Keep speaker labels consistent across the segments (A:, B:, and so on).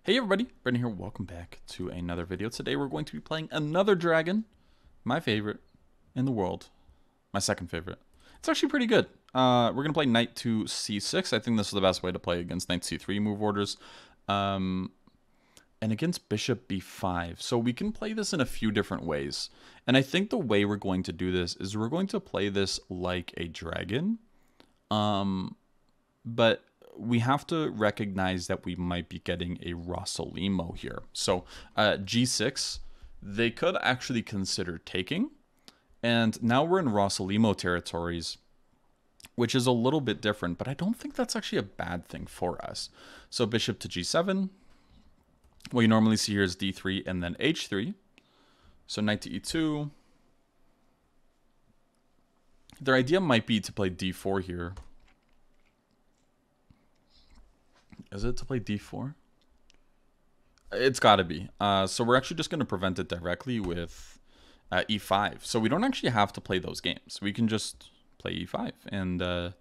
A: Hey everybody, Brendan here, welcome back to another video. Today we're going to be playing another dragon, my favorite in the world, my second favorite. It's actually pretty good. We're going to play knight to c6. I think this is the best way to play against knight c3 move orders. And against bishop b5. So we can play this in a few different ways. And I think the way we're going to do this is we're going to play this like a dragon. But we have to recognize that we might be getting a Rossolimo here. So g6, they could actually consider taking. And now we're in Rossolimo territories, which is a little bit different, but I don't think that's actually a bad thing for us. So bishop to g7. What you normally see here is d3 and then h3. So knight to e2. Their idea might be to play d4 here. Is it to play d4? It's got to be. So we're actually just going to prevent it directly with e5. So we don't actually have to play those games. We can just play e5. And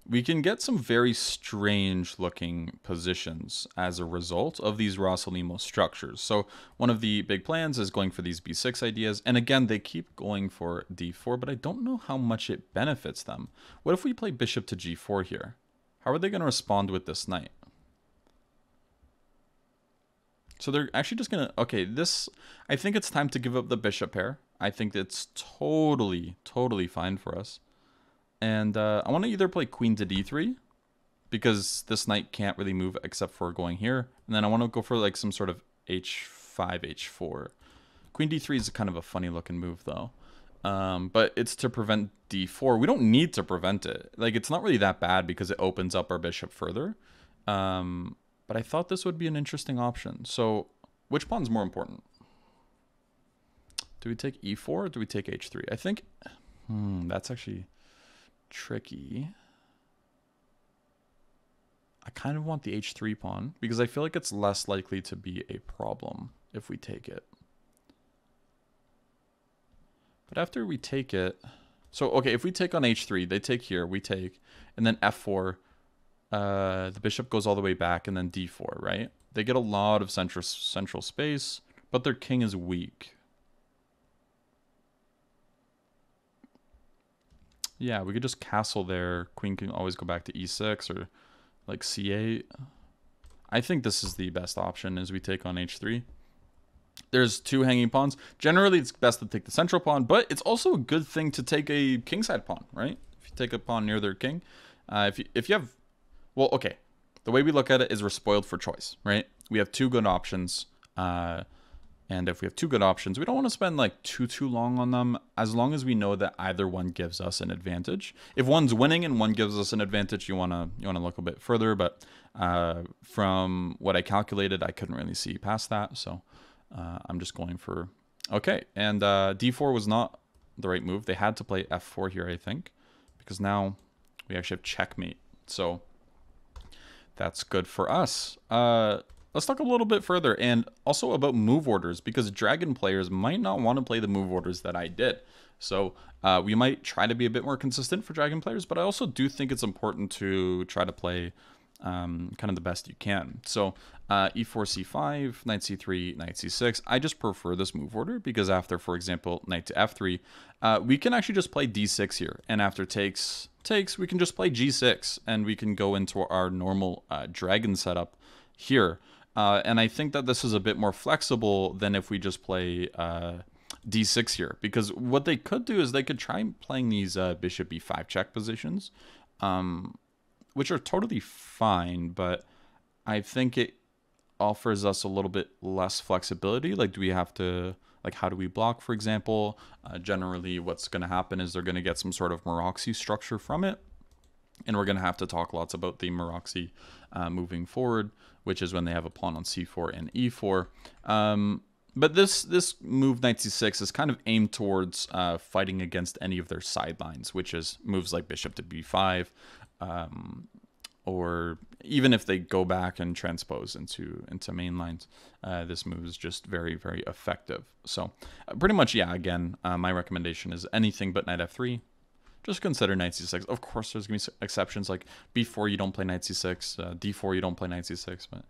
A: we can get some very strange looking positions as a result of these Rossolimo structures. So one of the big plans is going for these b6 ideas. And again, they keep going for d4, but I don't know how much it benefits them. What if we play bishop to g4 here? How are they going to respond with this knight? So they're actually just going to... Okay, this... I think it's time to give up the bishop pair. I think it's totally fine for us. And I want to either play queen to d3, because this knight can't really move except for going here. And then I want to go for like some sort of h5, h4. Queen d3 is kind of a funny looking move though. But it's to prevent d4. We don't need to prevent it. Like, it's not really that bad because it opens up our bishop further. But I thought this would be an interesting option. So, which pawn's more important? Do we take e4 or do we take h3? I think... that's actually tricky. I kind of want the h3 pawn because I feel like it's less likely to be a problem if we take it. But after we take it... So, okay, if we take on h3, they take here, we take, and then f4, the bishop goes all the way back, and then d4, right? They get a lot of central space, but their king is weak. Yeah, we could just castle there. Queen can always go back to e6 or like c8. I think this is the best option as we take on h3. There's two hanging pawns. Generally, it's best to take the central pawn, but it's also a good thing to take a kingside pawn, right? If you take a pawn near their king. If you have... Well, okay. The way we look at it is we're spoiled for choice, right? We have two good options. And if we have two good options, we don't want to spend like too long on them, as long as we know that either one gives us an advantage. If one's winning and one gives us an advantage, you want to look a bit further. But from what I calculated, I couldn't really see past that. So... I'm just going for... Okay, and d4 was not the right move. They had to play f4 here, I think, because now we actually have checkmate. So that's good for us. Let's talk a little bit further, and also about move orders, because dragon players might not want to play the move orders that I did. So we might try to be a bit more consistent for dragon players, but I also do think it's important to try to play... kind of the best you can. So e4, c5, knight c3, knight c6. I just prefer this move order because after, for example, knight to f3, we can actually just play d6 here. And after takes, we can just play g6 and we can go into our normal dragon setup here. And I think that this is a bit more flexible than if we just play d6 here. Because what they could do is they could try playing these bishop b5 check positions. Which are totally fine, but I think it offers us a little bit less flexibility. Like, do we have to, like, how do we block, for example? Generally, what's going to happen is they're going to get some sort of Maroczy structure from it. And we're going to have to talk lots about the Maroczy moving forward, which is when they have a pawn on c4 and e4. But this move, knight c6, is kind of aimed towards fighting against any of their sidelines, which is moves like bishop to b5, or even if they go back and transpose into main lines, this move is just very effective. So pretty much, yeah, again, my recommendation is anything but knight f3. Just consider knight c6. Of course, there's going to be exceptions like b4 you don't play knight c6, d4 you don't play knight c6, but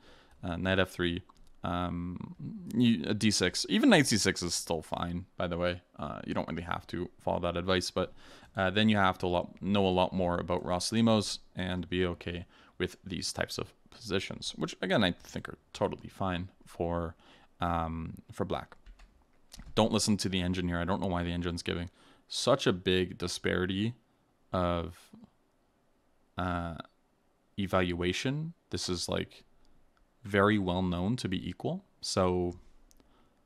A: knight f3, d6. Even knight c6 is still fine, by the way. You don't really have to follow that advice, but then you have to know a lot more about Ross Limos and be okay with these types of positions, which again I think are totally fine for black. Don't listen to the engine here. I don't know why the engine's giving such a big disparity of evaluation. This is like very well known to be equal. So,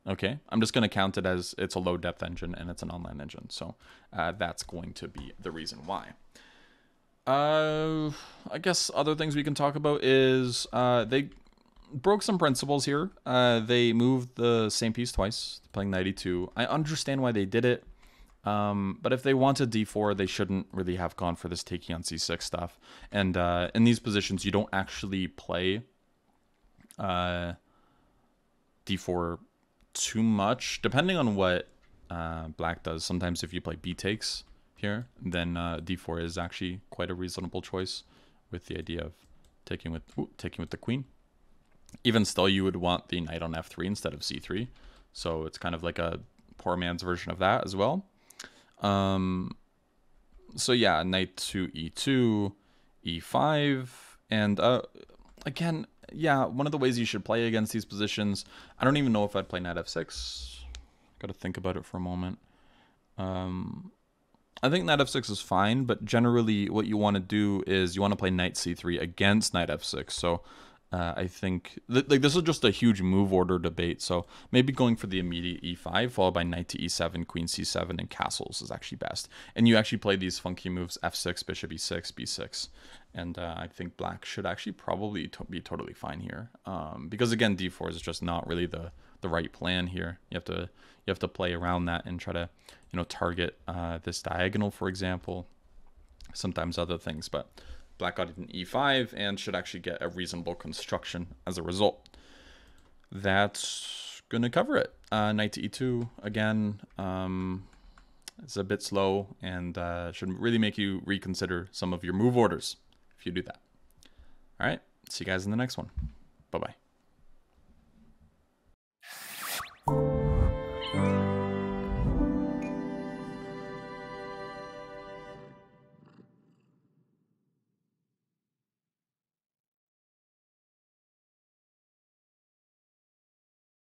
A: okay, I'm just going to count it as it's a low depth engine and it's an online engine. So that's going to be the reason why. I guess other things we can talk about is they broke some principles here. They moved the same piece twice, playing knight e2. I understand why they did it. But if they wanted d4, they shouldn't really have gone for this taking on c6 stuff. And in these positions, you don't actually play d4 too much, depending on what black does. Sometimes if you play b takes here, then d4 is actually quite a reasonable choice, with the idea of taking with the queen. Even still, you would want the knight on f3 instead of c3, so it's kind of like a poor man's version of that as well. So yeah, knight to e2, e5, and again, yeah, one of the ways you should play against these positions, I don't even know if I'd play knight f6. Gotta think about it for a moment. I think knight f6 is fine, but generally what you want to do is you want to play knight c3 against knight f6. So I think like this is just a huge move order debate. So maybe going for the immediate e5 followed by knight to e7, queen c7, and castles is actually best. And you actually play these funky moves f6, bishop e6, b6. And I think black should actually probably be totally fine here, because again, d4 is just not really the right plan here. You have to play around that and try to target this diagonal, for example. Sometimes other things, but black got an e5 and should actually get a reasonable construction as a result. That's gonna cover it. Knight to e2 again. It's a bit slow and should really make you reconsider some of your move orders if you do that. All right, see you guys in the next one. Bye-bye.